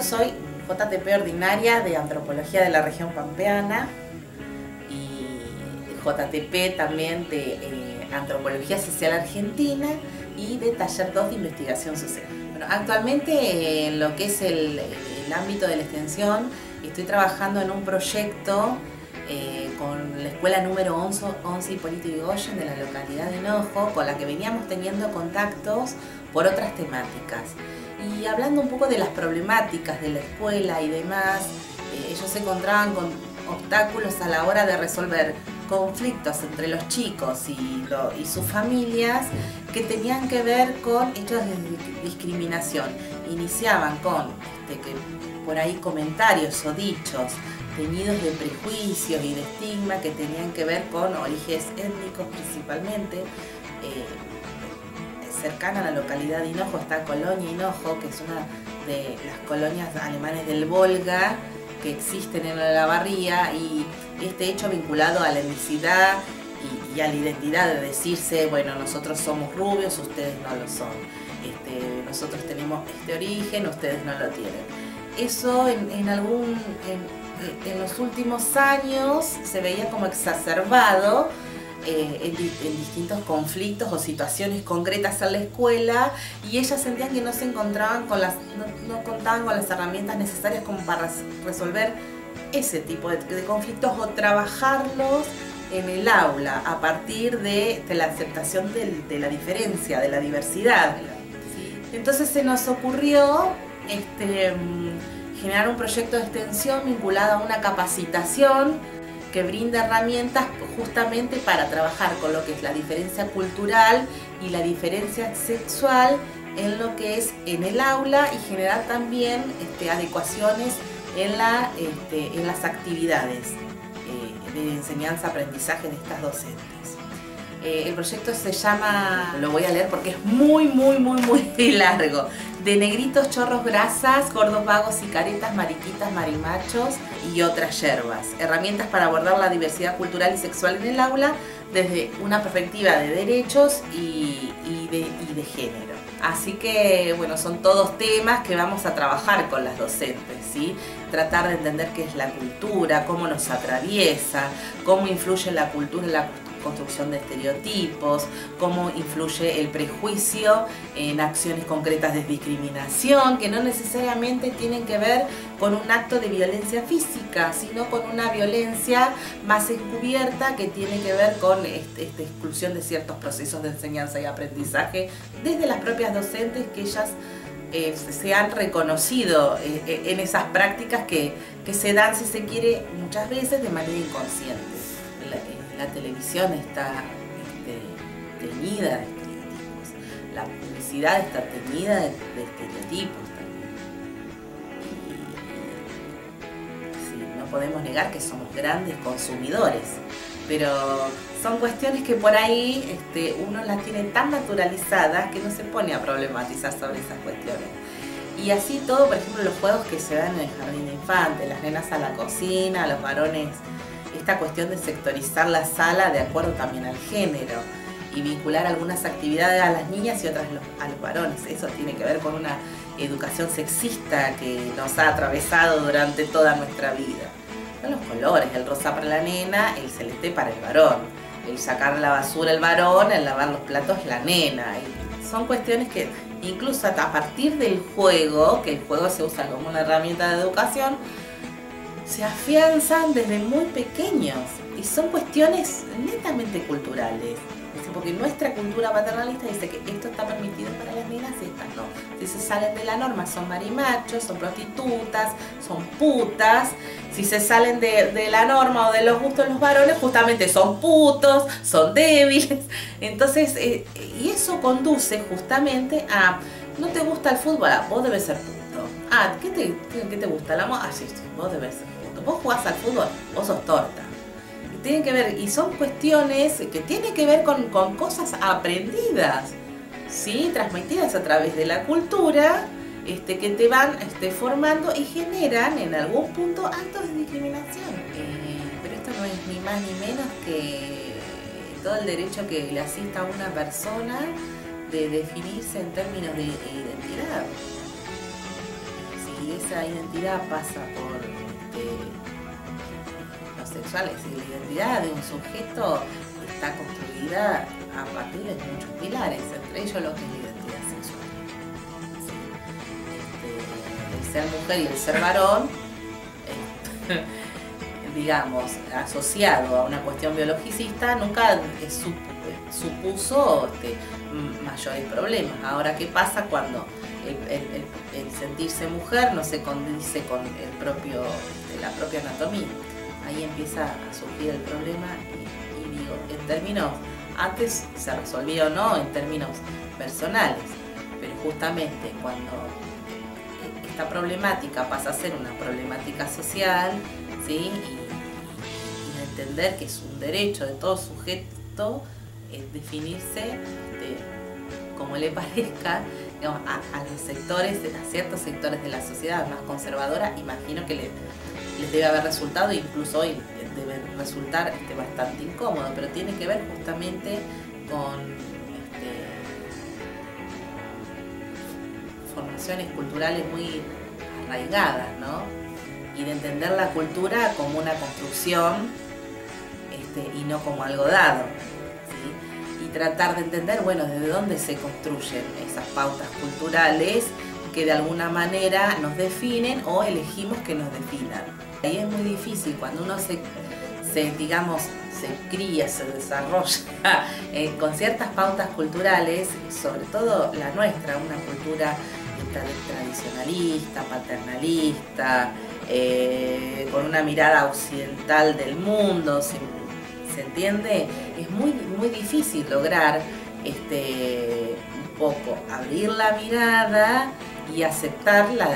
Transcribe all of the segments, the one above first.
soy JTP ordinaria de Antropología de la región pampeana y JTP también de Antropología Social Argentina y de Taller 2 de Investigación Social. Bueno, actualmente en lo que es el ámbito de la extensión estoy trabajando en un proyecto con la escuela número 11 Hipólito Yrigoyen de la localidad de Hinojo, con la que veníamos teniendo contactos por otras temáticas. Y hablando un poco de las problemáticas de la escuela y demás, ellos se encontraban con obstáculos a la hora de resolver conflictos entre los chicos y sus familias que tenían que ver con hechos de discriminación. Iniciaban con que por ahí comentarios o dichos teñidos de prejuicios y de estigma que tenían que ver con orígenes étnicos principalmente. Cercana a la localidad de Hinojo está Colonia Hinojo, que es una de las colonias alemanes del Volga que existen en la Olavarría, y este hecho vinculado a la etnicidad y a la identidad de decirse, bueno, nosotros somos rubios, ustedes no lo son, nosotros tenemos este origen, ustedes no lo tienen. Eso en los últimos años se veía como exacerbado en distintos conflictos o situaciones concretas en la escuela, y ellas sentían que no se encontraban no contaban con las herramientas necesarias como para resolver ese tipo de conflictos o trabajarlos en el aula a partir de la aceptación de la diferencia, de la diversidad. Entonces se nos ocurrió generar un proyecto de extensión vinculado a una capacitación que brinda herramientas justamente para trabajar con lo que es la diferencia cultural y la diferencia sexual en lo que es en el aula, y generar también adecuaciones en las actividades de enseñanza-aprendizaje de estas docentes. El proyecto se llama, lo voy a leer porque es muy largo: de negritos, chorros, grasas, gordos, vagos y caretas, mariquitas, marimachos y otras yerbas. Herramientas para abordar la diversidad cultural y sexual en el aula desde una perspectiva de derechos y de género. Así que, bueno, son todos temas que vamos a trabajar con las docentes, ¿sí? Tratar de entender qué es la cultura, cómo nos atraviesa, cómo influye la cultura en la construcción de estereotipos, cómo influye el prejuicio en acciones concretas de discriminación, que no necesariamente tienen que ver con un acto de violencia física, sino con una violencia más encubierta que tiene que ver con esta exclusión de ciertos procesos de enseñanza y aprendizaje desde las propias docentes, que ellas se han reconocido en esas prácticas que se dan, si se quiere, muchas veces de manera inconsciente. La televisión está teñida de estereotipos, la publicidad está teñida de estereotipos también. Y sí, no podemos negar que somos grandes consumidores, pero son cuestiones que por ahí uno las tiene tan naturalizadas que no se pone a problematizar sobre esas cuestiones. Y así todo, por ejemplo, los juegos que se dan en el jardín de infantes, las nenas a la cocina, los varones, esta cuestión de sectorizar la sala de acuerdo también al género y vincular algunas actividades a las niñas y otras a los varones. Eso tiene que ver con una educación sexista que nos ha atravesado durante toda nuestra vida. Son los colores: el rosa para la nena, el celeste para el varón, el sacar la basura el varón, el lavar los platos la nena. Y son cuestiones que incluso a partir del juego, que el juego se usa como una herramienta de educación, se afianzan desde muy pequeños, y son cuestiones netamente culturales, porque nuestra cultura paternalista dice que esto está permitido para las nenas y estas no. Si se salen de la norma son marimachos, son prostitutas, son putas. Si se salen de la norma o de los gustos de los varones, justamente son putos, son débiles. Entonces, y eso conduce justamente a: ¿no te gusta el fútbol? Ah, vos debes ser puto. Ah, ¿qué te gusta? La moda. Ah, sí, vos debes ser puto. Vos jugás al fútbol, vos sos torta. Tienen que ver, y son cuestiones que tienen que ver con cosas aprendidas, ¿sí? Transmitidas a través de la cultura, que te van formando y generan en algún punto actos de discriminación. Pero esto no es ni más ni menos que todo el derecho que le asista a una persona de definirse en términos de identidad. Si si esa identidad pasa por lo sexual, es decir, la identidad de un sujeto está construida a partir de muchos pilares, entre ellos lo que es la identidad sexual. ¿Sí? El ser mujer y el ser varón, digamos, asociado a una cuestión biologicista, nunca supuso mayores problemas. Ahora, ¿qué pasa cuando el sentirse mujer no se condice con la propia anatomía? Ahí empieza a surgir el problema y digo, en términos, antes se resolvía o no en términos personales, pero justamente cuando esta problemática pasa a ser una problemática social, ¿sí? y entender que es un derecho de todo sujeto definirse como le parezca, digamos, a los sectores, a ciertos sectores de la sociedad más conservadora, imagino que les debe haber resultado, incluso hoy debe resultar bastante incómodo, pero tiene que ver justamente con formaciones culturales muy arraigadas, ¿no? Y de entender la cultura como una construcción y no como algo dado, ¿sí? Y tratar de entender, bueno, desde dónde se construyen esas pautas culturales que de alguna manera nos definen o elegimos que nos definan. Ahí es muy difícil cuando uno se cría, se desarrolla con ciertas pautas culturales, sobre todo la nuestra, una cultura tradicionalista, paternalista, con una mirada occidental del mundo, ¿se entiende? Es muy difícil lograr un poco abrir la mirada y aceptar la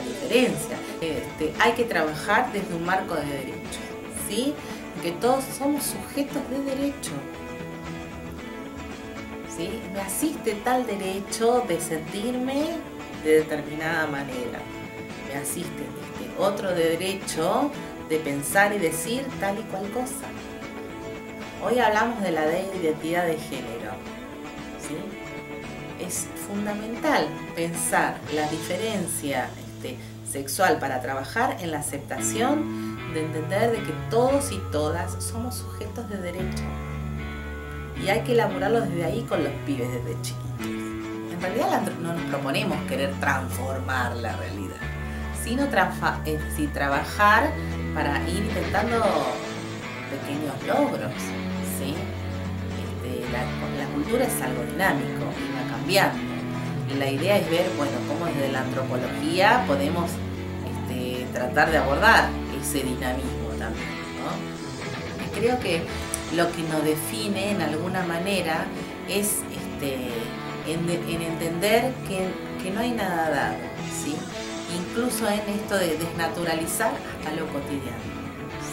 diferencia. Hay que trabajar desde un marco de derechos, ¿sí? Que todos somos sujetos de derecho, ¿sí? Me asiste tal derecho de sentirme de determinada manera, me asiste otro derecho de pensar y decir tal y cual cosa. Hoy hablamos de la ley de identidad de género, ¿sí? Es fundamental pensar la diferencia sexual para trabajar en la aceptación de entender de que todos y todas somos sujetos de derecho y hay que elaborarlo desde ahí con los pibes desde chiquitos. En realidad no nos proponemos querer transformar la realidad, sino trabajar para ir intentando pequeños logros, ¿sí? La cultura es algo dinámico y va cambiando. La idea es ver, bueno, cómo desde la antropología podemos tratar de abordar ese dinamismo también, ¿no? Y creo que lo que nos define en alguna manera es en entender que no hay nada dado, ¿sí? Incluso en esto de desnaturalizar hasta lo cotidiano,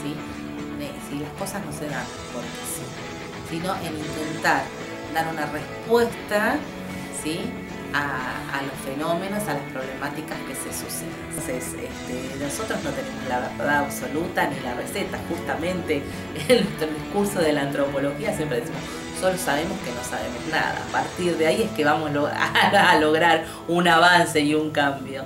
¿sí? Si las cosas no se dan porque sí, sino en intentar dar una respuesta, ¿sí? A los fenómenos, a las problemáticas que se suceden. Entonces, nosotros no tenemos la verdad absoluta ni la receta. Justamente en nuestro discurso de la antropología siempre decimos, solo sabemos que no sabemos nada. A partir de ahí es que vamos a lograr un avance y un cambio.